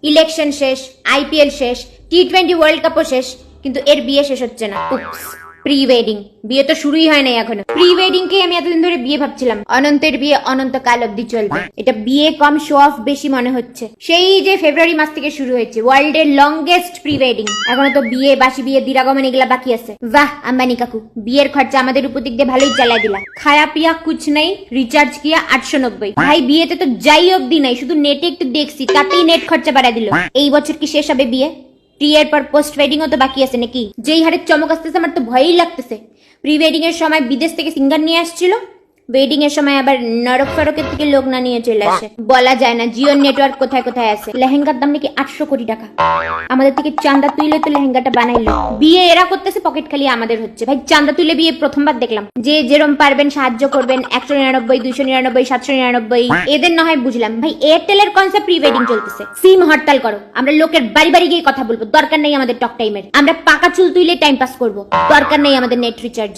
Election শেষ, IPL শেষ, T20 world কাপও শেষ, কিন্তু এর বিয়ে শেষ হচ্ছে না। প্রি ওয়েডিং, বিয়ে তো শুরুই হয় নাই এখনো। প্রি ওয়েডিং কে আমি এতদিন ধরে বিয়ে ভাবছিলাম। অনন্তের বিয়ে অনন্তকাল অব্দি চলবে। এটা বিয়ে কম শো অফ বেশি মনে হচ্ছে। সেই যে ফেব্রুয়ারি মাস থেকে শুরু হয়েছে ওয়ার্ল্ড এর লংগেস্ট প্রি ওয়েডিং, এখনো তো বিয়ে, বাসি বিয়ে, দিরাগমন এগুলা বাকি আছে। বাহ আম্বানি কাকু, বিয়ের খরচা আমাদের উপর দিক দিয়ে ভালোই চালাই দিলা। খায়া পিয়া কুছ নেই, রিচার্জ কিয়া 890। ভাই বিয়েতে তো যাই অব্দি নাই, শুধু নেটে একটু দেখছি, তাতেই নেট খরচা বাড়া দিল। এই বছর কি শেষ হবে বিয়ে? প্রি এর পর পোস্ট ওয়েডিং ও তো বাকি আছে নাকি? যেই হারে চমক আসতেছে আমার তো ভয়ই লাগতেছে। প্রি ওয়েডিং এর সময় বিদেশ থেকে সিঙ্গার নিয়ে আসছিল, ওয়েডিং এর সময় আবার নরক ফরকের থেকে লোক না নিয়ে চলে আসে। বলা যায় না জিওর নেটওয়ার্ক কোথায় কোথায় আছে। লেহেঙ্গার দাম নাকি 800 কোটি টাকা। আমাদের থেকে চাঁদা তুইলে তো লেহেঙ্গাটা বানাইলো। বিয়ে এরা করতেছে, পকেট খালি আমাদের হচ্ছে। ভাই চাঁদা তুলে বিয়ে প্রথমবার দেখলাম। যে যেরম পারবেন সাহায্য করবেন, 199, 299, 799, এদের না হয় বুঝলাম। ভাই এয়ারটেল এর কনসেপ্ট প্রি ওয়েডিং চলতেছে। সিম হরতাল করো, আমরা লোকের বাড়ি বাড়ি গিয়ে কথা বলবো। দরকার নেই আমাদের টক টাইমের। আমরা পাকা চুল তুইলে টাইম পাস করবো। দরকার নেই আমাদের নেট রিচার্জ।